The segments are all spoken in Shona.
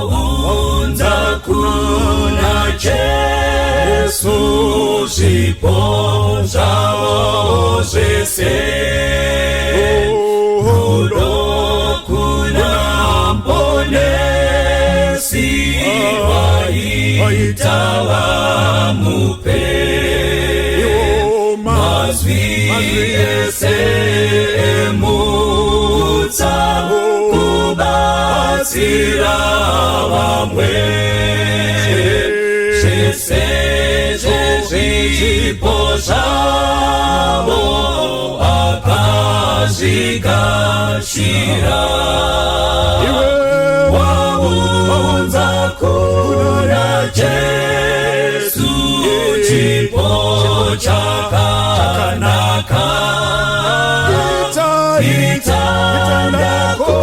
waunza kuna Jesu ziponza ozese ulo kuna mponesi waitawa mupe mazwi esemutsa kubatsira vamwe zvipo zvavo akazvikashira waunza kuna Jesu chipo chakanaka itandako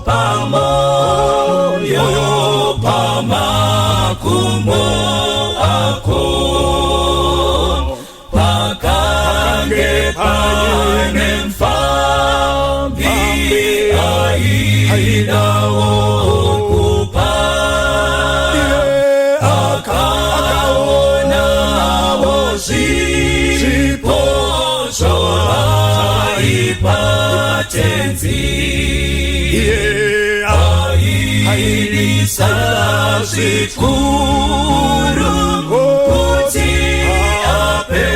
pamoyo pamakumbo ako pakange pane mfambi aidawo kupa akaonawo zvipo zvaipatenzi airisa zvikuru kuti ape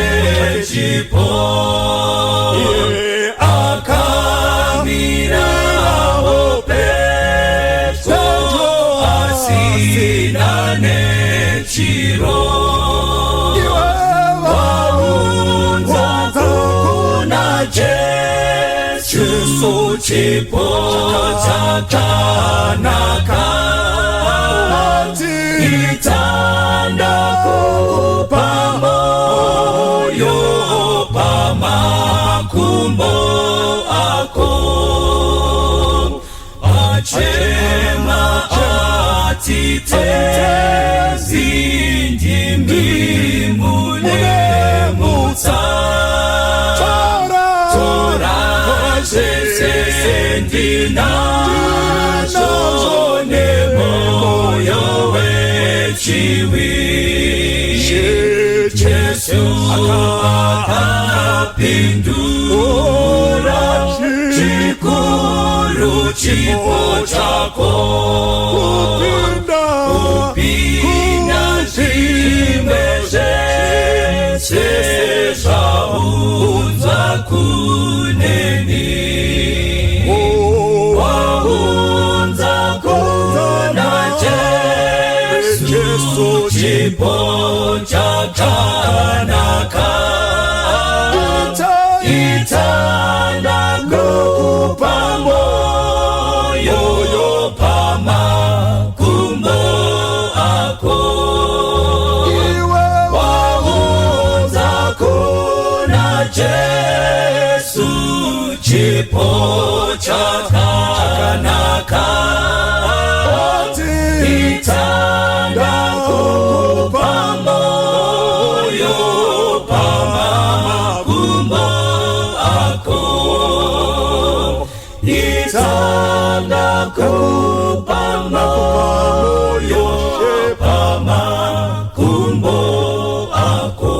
chipo akamirawo peto asina nechiro waunza kuna Jesu chipo chakanaka itandako pamoyo pamakumbo ako achema atitezi ndimi mulemutsa tora zvese ndinazo nemoyo wechivi Jesu akapindura chikuru chipo chako kupinda zvimwe zvese zvaunza kuneni waunza kuna Jesu chipo chakanaka itandako pamoyo pamakumbo ako waunza kuna Jesu chipo chakanaka itandako pamoyo pamakumbo ako itandako pamoyo pamakumbo ako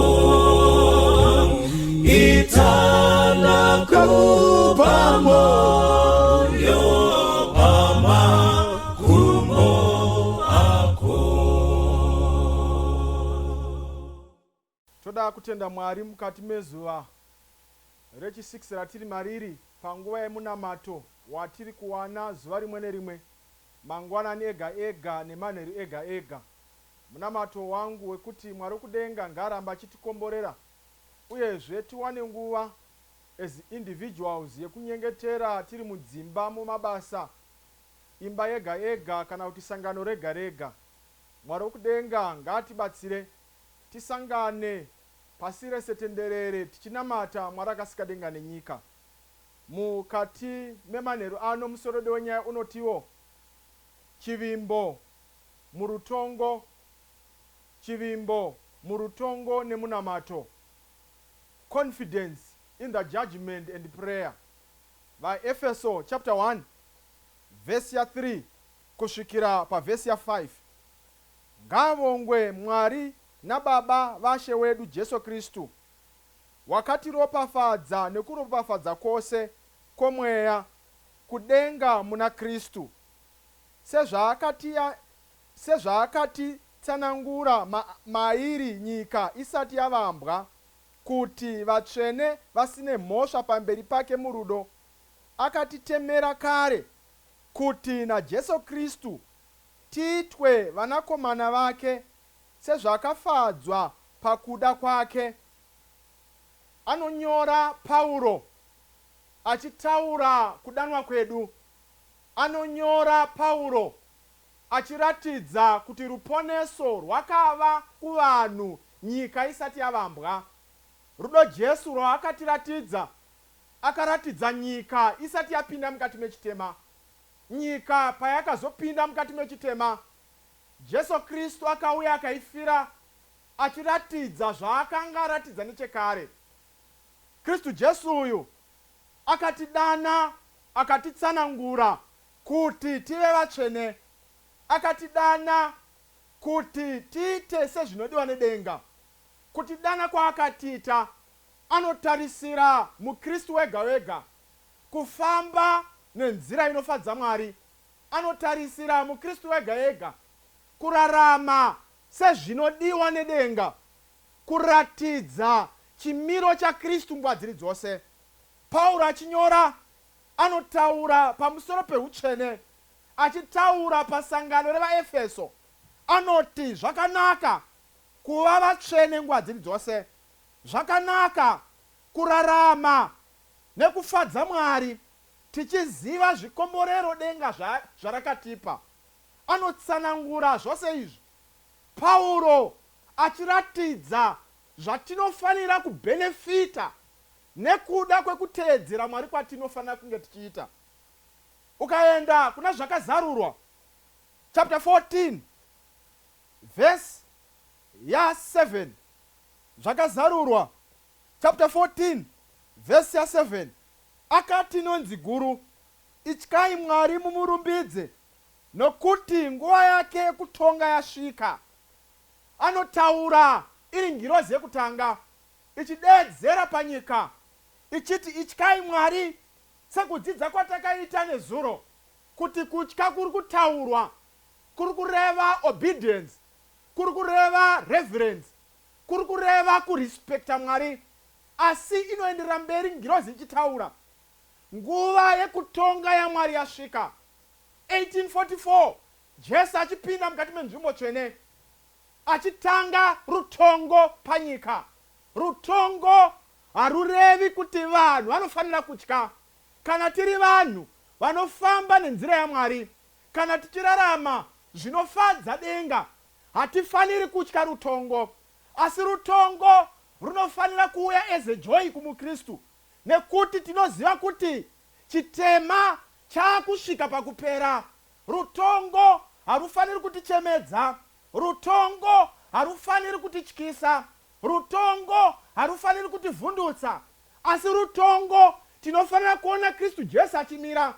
itandako pamoyo pamakumbo ako. Toda kutenda Mwari mukati mezuva rechi6 ratiri mariri panguva yemunamato watiri kuwana zuva rimwe nerimwe mangwanani ega ega nemanheru ega ega. Munamato wangu wekuti Mwari kudenga ngaramba achitikomborera uyezve tiwane nguva as individuals yekunyengetera tiri mudzimba mumabasa imba yega yega kana kuti sangano rega rega. Mwari wokudenga ngatibatsire tisangane pasi rese tenderere tichinamata Mwari akasika denga nenyika. Mukati memanheru ano musoro wenyaya unotiwo chivimbo murutongo nemunamato, confidence in the judgment and prayer. By Efeso chapter 1 verse 3 kusvikira pavhesi ya5. Ngavongwe Mwari naBaba vashe wedu Jesu Kristu, wakatiropafadza nekuropafadza kwose kwomweya kudenga muna Kristu, sezvaakatitsanangura mairi nyika isati yavambwa, kuti vatsvene vasine mhosva pamberi pake murudo. Akatitemera kare kuti naJesu Kristu tiitwe vanakomana vake, sezvakafadzwa pakuda kwake. Anonyora Pauro achitaura kudanwa kwedu. Anonyora Pauro achiratidza kuti ruponeso rwakava kuvanhu nyika isati yavambwa. Rudo Jesu rwaakatiratidza, akaratidza nyika isati yapinda mukati mechitema. Nyika payakazopinda mukati mechitema, Jesu Kristu akauya akaifira, achiratidza zvaakanga aratidza nechekare. Kristu Jesu uyu akatidana, akatitsanangura kuti tive vatsvene. Akatidana kuti tiite sezvinodiwa nedenga. Kutidana kwaakatiita anotarisira muKristu wega wega kufamba nenzira inofadza Mwari. Anotarisira muKristu wega wega kurarama sezvinodiwa nedenga, kuratidza chimiro chaKristu nguva dziri dzose. Pauro achinyora anotaura pamusoro peutsvene, achitaura pasangano revaEfeso. Anoti zvakanaka kuva vatsvene nguva dziri dzose. Zvakanaka kurarama nekufadza Mwari, tichiziva zvikomborero denga zvarakatipa. Anotsanangura zvose izvi Pauro achiratidza zvatinofanira kubhenefita nekuda kwekuteedzera Mwari kwatinofanira kunge tichiita. Ukaenda kuna zvakazarurwa chapter 14 verse ya7, zvakazarurwa chapter 14 verse ya7, akati nonzi guru, ityai Mwari mumurumbidze, nokuti nguva yake yekutonga yasvika. Anotaura iri ngirozi yekutanga ichideedzera panyika ichiti ityai Mwari, sekudzidza kwatakaita nezuro, kuti kutya kuri kutaurwa kuri kureva obedience, kuri kureva reverence, kuri kureva kurespekta Mwari. Asi inoenderera mberi ngirozi ichitaura nguva yekutonga yaMwari yasvika. 1844 Jesu achipinda mukati menzvimbo tsvene, achitanga rutongo panyika. Rutongo harurevi kuti vanhu vanofanira kutya. Kana tiri vanhu vanofamba nenzira yaMwari, kana tichirarama zvinofadza denga, hatifaniri kutya rutongo. Asi rutongo runofanira kuuya as a joy kumuKristu, nekuti tinoziva kuti chitema chaakusvika pakupera. Rutongo harufaniri kutichemedza. Rutongo harufaniri kutityisa. Rutongo harufaniri kutivhundutsa. Asi rutongo tinofanira kuona Kristu Jesu achimira,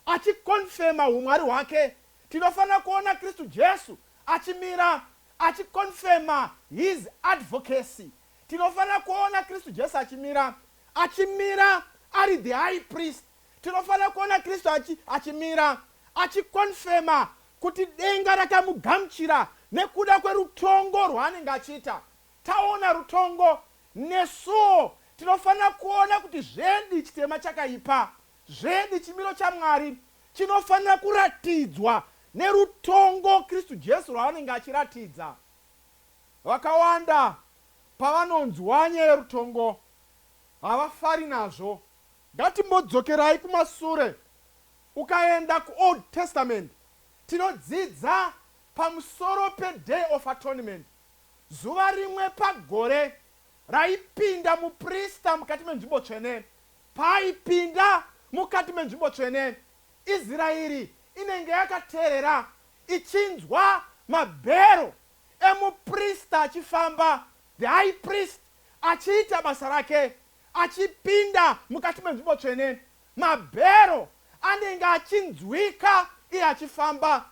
achikonfema umwari hwake. Tinofanira kuona Kristu Jesu achimira, achikonfema his advocacy. Tinofanira kuona Kristu Jesu achimira, achimira ari the high priest. Tinofanira kuona Kristu achimira, achikonfema kuti denga rakamugamuchira nekuda kwerutongo rwaanenge achiita. Taona rutongo, nesuwo tinofanira kuona kuti zvedi chitema chakaipa, zvedi chimiro chaMwari chinofanira kuratidzwa nerutongo Kristu Jesu rwaanenge achiratidza. Vakawanda pavanonzwa nyaya yerutongo havafari nazvo. Ngatimbodzokerai kumasure. Ukaenda kuOld Testament tinodzidza pamusoro peDay of Atonement, zuva rimwe pagore raipinda muprista mukati menzvimbo tsvene. Paaipinda mukati menzvimbo tsvene, Israeri inenge yakateerera ichinzwa mabhero emuprista achifamba, the high priest achiita basa rake, achipinda mukati menzvimbo tsvene. Mabhero anenge achinzwika iye achifamba.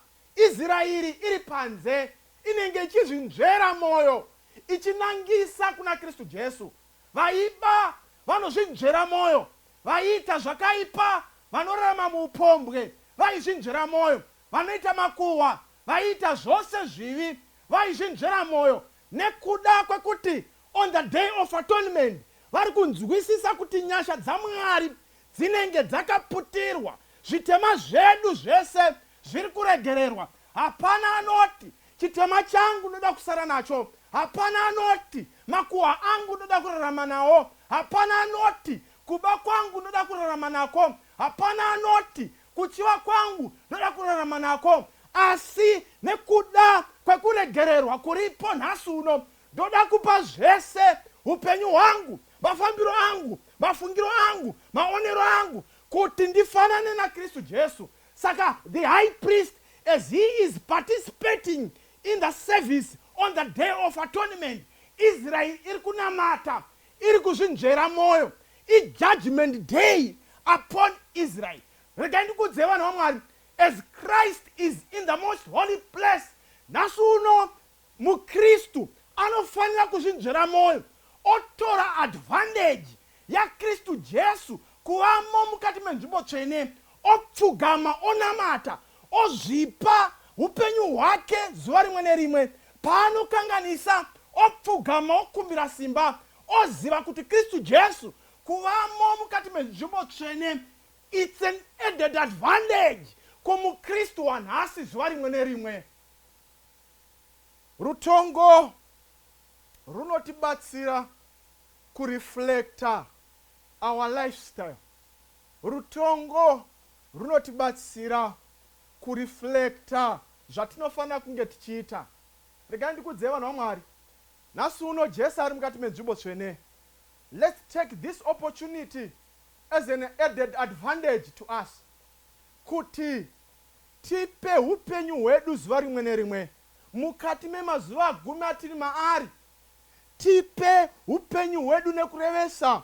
Israeri iri panze inenge ichizvinzvera mwoyo ichinangisa kuna Kristu Jesu. Vaiba vanozvinzvera mwoyo, vaiita zvakaipa vanorarama muupombwe vaizvinzvera mwoyo, vanoita makuhwa vaiita zvose zvivi vaizvinzvera mwoyo, nekuda kwekuti on the day of atonement vari kunzwisisa kuti nyasha dzaMwari dzinenge dzakaputirwa, zvitema zvedu zvese zviri kuregererwa. Hapana anoti chitema changu ndoda kusara nacho, hapana anoti makuhwa angu ndoda kurarama nawo, hapana anoti kuba kwangu ndoda kurarama nako, hapana anoti kuchiva kwangu ndoda kurarama nako, asi nekuda kwekuregererwa kuripo nhasi uno ndoda kupa zvese, upenyu hwangu, mafambiro angu, mafungiro angu, maonero angu, kuti ndifanane naKristu Jesu. Saka the high priest, as he is participating in the service on the day of atonement, Israel iri kunamata, iri kuzvinzvera mwoyo, i judgment day upon Israel. Regai ndikudze vanhu vaMwari, as Christ is in the most holy place, nhasi uno muKristu anofanira kuzvinzvera mwoyo, otora advantage yaKristu Jesu kuvamo mukati menzvimbo tsvene, opfugama, onamata, ozvipa upenyu hwake zuva rimwe nerimwe. Paanokanganisa, opfugama, okumbira simba, oziva kuti Kristu Jesu kuvamo mukati menzvimbo tsvene, it's an added advantage kumukristu wanhasi zuva rimwe nerimwe. Rutongo runotibatsira kureflecta our lifestyle. Rutongo runotibatsira kureflecta zvatinofanira kunge tichiita. Regai ndikudze vanhu vaMwari, nhasi uno Jesu ari mukati menzvimbo tsvene. Let's take this opportunity as an added advantage to us, kuti tipe upenyu hwedu zuva rimwe nerimwe mukati memazuva 10 atiri maari. Tipe upenyu hwedu nekurevesa,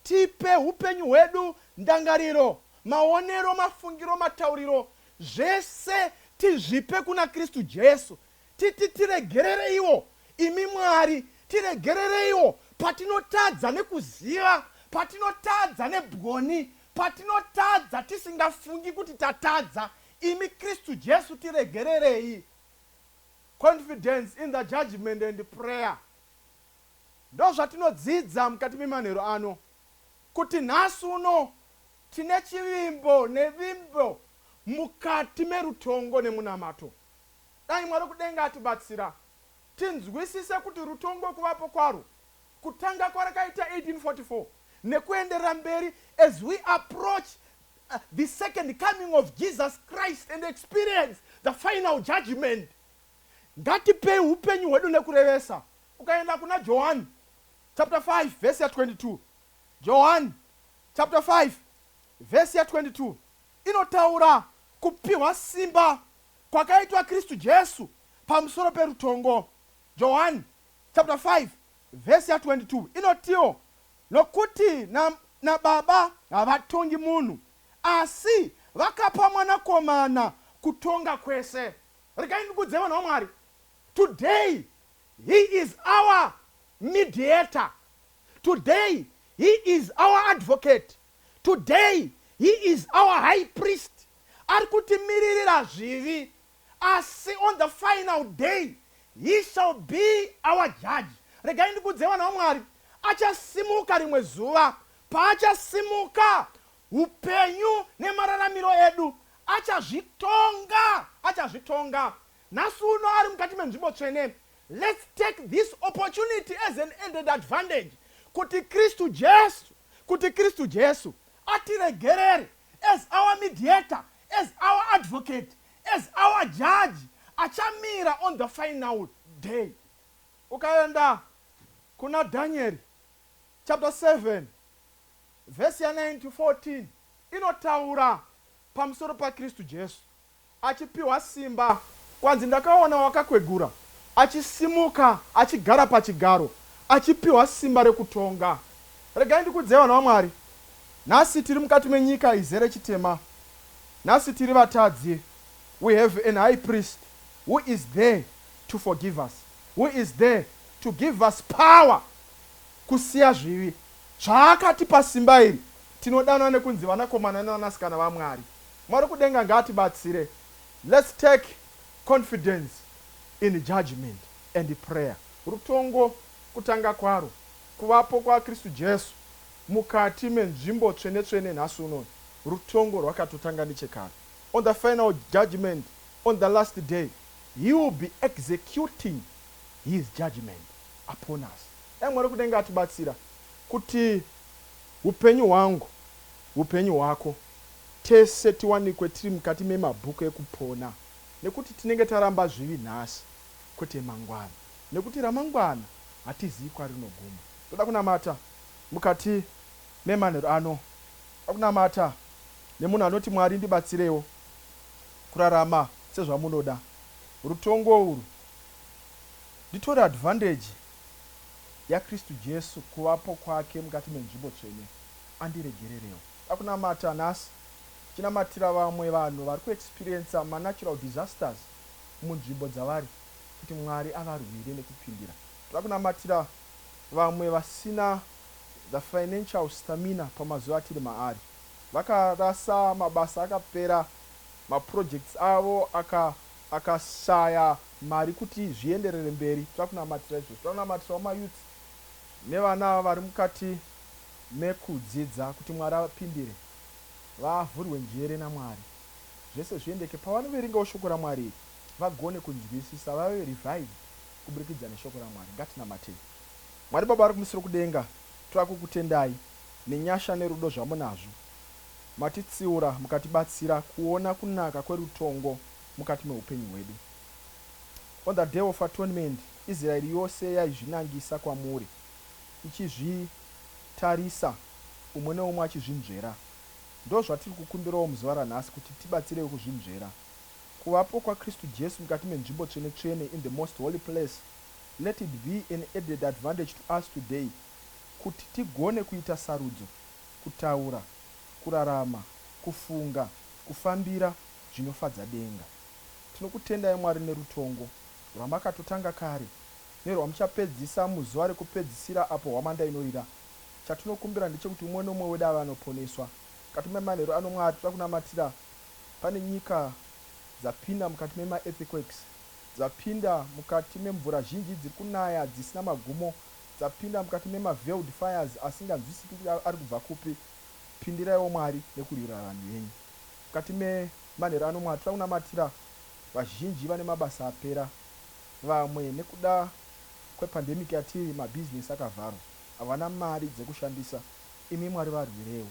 tipe upenyu hwedu ndangariro, maonero, mafungiro, matauriro, zvese tizvipe kuna Kristu Jesu. Titi tiregerere iwo, imi Mwari, tiregerere iwo patinotadza nekuziva, patinotadza nebwoni, patinotadza tisingafungi kuti tatadza, imi Kristu Jesu tiregererei. Confidence in the judgment and prayer. Ndo zvatinodzidza mukati memanheru ano, kuti nhasi uno tine chivimbo nevimbo mukati merutongo nemunamato. Dai Mwari kudenga atibatsira tinzwisise kuti rutongo kuvapo kwaro kutanga kwarakaita 1844 nekuenderera mberi as we approach the second coming of Jesus Christ and experience the final judgment. Ngatipe upenyu hwedu nekurevesa. Ukaenda kuna John chapter 5 verse 22. John chapter 5 verse 22 inotaura kupiwa simba kwakaitwa Kristu Jesu pamusoro perutongo. John chapter 5 verse 22 inotiwo, nokuti na baba havatongi munhu, asi vakapa mwanakomana kutonga kwese. Regai ndikudze vanhu vaMwari, today he is our mediator, today he is our advocate, today he is our high priest. Ari kutimiririra zvivi, asi on the final day he shall be our judge. Regai ndikudze vanhu vaMwari, achasimuka rimwe zuva, paachasimuka upenyu nemararamiro edu achazvitonga. Nhasi uno ari mukati menzvimbo tsvene. Let's take this opportunity as an added advantage kuti Kristu Jesu atiregerere as our mediator, as our advocate, as our judge, achamira on the final day. Ukaenda kuna Daniel chapter 7 verse 9 to 14 inotaura pamusoro pa Kristu Jesu achipiwa simba. Kwanzi ndakaona wakakwegura achisimuka, achigara pachigaro, achipiwa simba rekutonga. Regai ndikudze vanhu vaMwari, nhasi tiri mukati menyika izere chitema, nhasi tiri vatadzi, we have an high priest who is there to forgive us, who is there to give us power kusiya zvivi zvaakatipa simba iri. Tinodanwa nekunzi vanakomana nevanasikana vaMwari. Mwari kudenga ngaatibatsire. Let's take confidence in judgment and prayer. Rutongo kutanga kwaro kuvapo kwa Kristu Jesu mukati menzvimbo tsvene-tsvene nhasi unono, rutongo rwakatotanga nechekare. On the final judgment, on the last day, he will be executing his judgment upon us. Mwari kudenga atibatsira kuti upenyu hwangu, upenyu hwako, tese tiwanikwe tiri mukati memabhuku ekupona, nekuti tinenge taramba zvivi nhasi kwete mangwana, nekuti ramangwana hatizivi kwarinoguma. Toda kunamata mukati memanheru ano, akunamata nemunhu anoti Mwari ndibatsirewo kurarama sezvamunoda. Rutongo urwu nditori advantage yaKristu Jesu kuvapo kwake mukati menzvimbo tsvene andiregererewo. Akunamata nhasi chinamatira vamwe vanhu vari kuexperience natural disasters munzvimbo dzavari kuti Mwari avarwire nekupindira. Toda kunamatira vamwe vasina the financial stamina pamazuva atiri maari, vakarasa mabasa akapera, maprojects avo akashaya mari kuti zvienderere mberi. Toda kunamatira izvo. Toda kunamatira mayouth nevana vari mukati mekudzidza kuti Mwari apindire, vavhurwe njere naMwari, zvese zviendeke pavanoverengawo shoko raMwari vagone kunzwisisa, vave revived kuburikidza neshoko raMwari. Ngatinamatei. Mwari Baba vari kumusoro kudenga, toda kukutendai nenyasha nerudo zvamunazvo. Matitsiura mukatibatsira kuona kunaka kwerutongo mukati meupenyu hwedu. On the day of atonement, Israeri yose yaizvinangisa kwamuri, ichizvitarisa umwe neumwe achizvinzvera. Ndo zvatiri kukumbirawo muzuva ranhasi kuti tibatsirewo kuzvinzvera. Kuvapo kwaKristu Jesu mukati menzvimbo tsvene-tsvene in the most holy place, let it be an added advantage to us today kuti tigone kuita sarudzo, kutaura, kurarama, kufunga, kufambira zvinofadza denga. Tinokutendai Mwari nerutongo rwamakatotanga kare nerwamuchapedzisa muzuva rekupedzisira apo hwamandainorira. Chatinokumbira ndechekuti umwe nomwe wedu ava anoponeswa. Katume manheru ano Mwari toda kunamatira, pane nyika dzapinda mukati mema-earthquakes, dzapinda mukati memvura zhinji dziri kunaya dzisina magumo, dzapinda mukati mema-veiled fires asinganzwisiki kuti ari kubva kupi. Pindiraiwo Mwari nekurwira vanhu venyu. Mukati memanheru ano Mwari toda kunamatira vazhinji vane mabasa apera, vamwe nekuda kwepandemic yatiri mabhizinesi akavharwa, havana mari dzekushandisa. Imi Mwari varwirewo,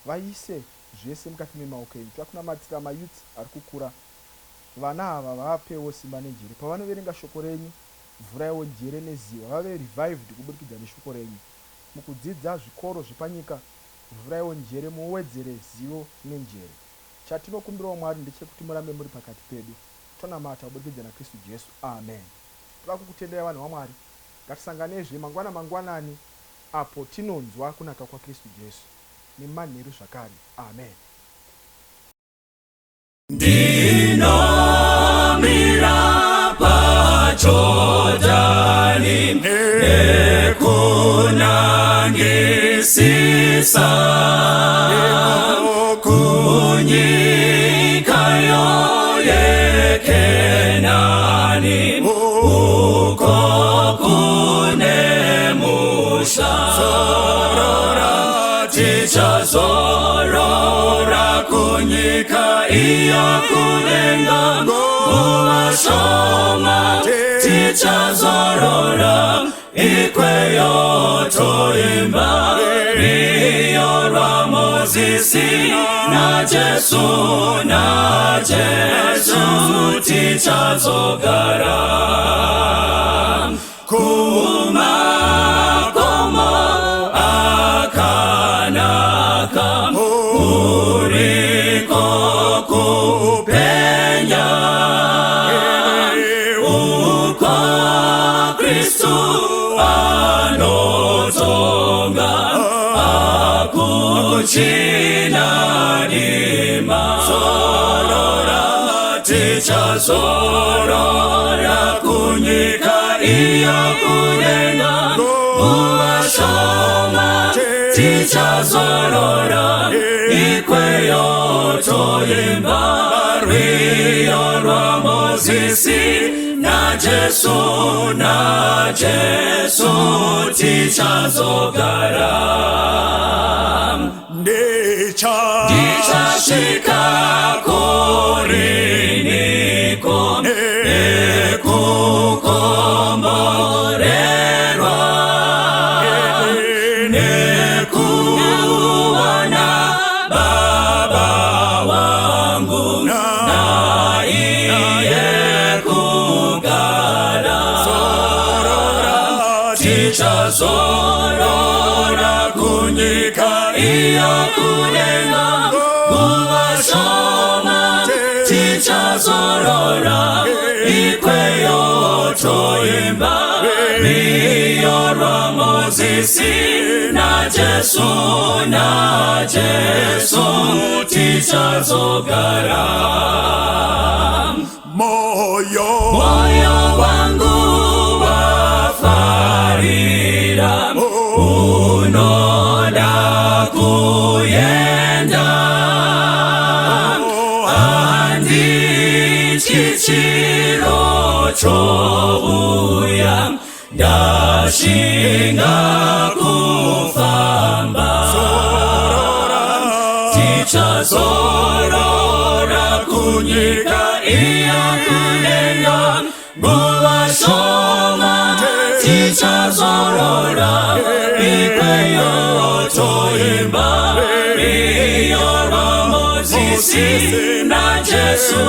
vaise zvese mukati memaoko enyu. Toda kunamatira mayouth ari kukura, vana ava vapewo simba nenjere. Pavanoverenga shoko renyu, vhuraiwo njere neziva, vave revived kuburikidza neshoko renyu. Mukudzidza zvikoro zvepanyika, vhuraiwo njere, muwedzere zivo nenjere. Chatinokumbirawo Mwari ndechekuti murambe muri pakati pedu. Tonamata kuburikidza naKristu Jesu. Amen. Toda kukutendai vanhu vaMwari. Ngatisanganezve mangwanani apo tinonzwa kunaka kwaKristu Jesu nemanheru zvakare. Amen. Ndinomira paJodhani nekunangisisa kunyika yeKenani, uko kune musha. Tichazorora kunyika iyo kudenga muvashoma. Tichazorora ikweyo toimba riyo rwa Mozisi na Jesu tichazogara kumakomo akanaka uriko kupenya uko Kristu anotonga akuchina dima. Zorora tichazorora kunyika iyo kunena uwashoma tichazorora ikweyo toyimba rwiyo rwa Mozisi na Jesu tichazogara ndichashika koriniko nekukomborerwa nekuwana Baba wangu na iye kugara tichazorora kunyika iyo kunena uwashoma tichazorora ikweyo toyimba rwiyo rwa Mozisi na Jesu tichazogara moyo wangu wafarira unoda kuyenda andi chichiro chouya ndashinga kufamba tichazorora kunyika iyo kunena uwashoma tichazorora ikweyo toyimba rwiyo rwa Mozisi na Jesu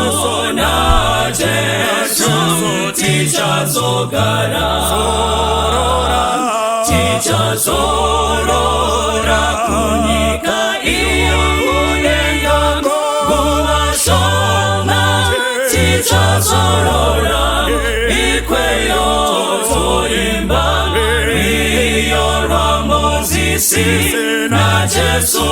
tichazogara tichazorora kunyika iyo kunena uwashoma tichazorora ikweyo toyimba rwiyo rwa Mozisi na Jesu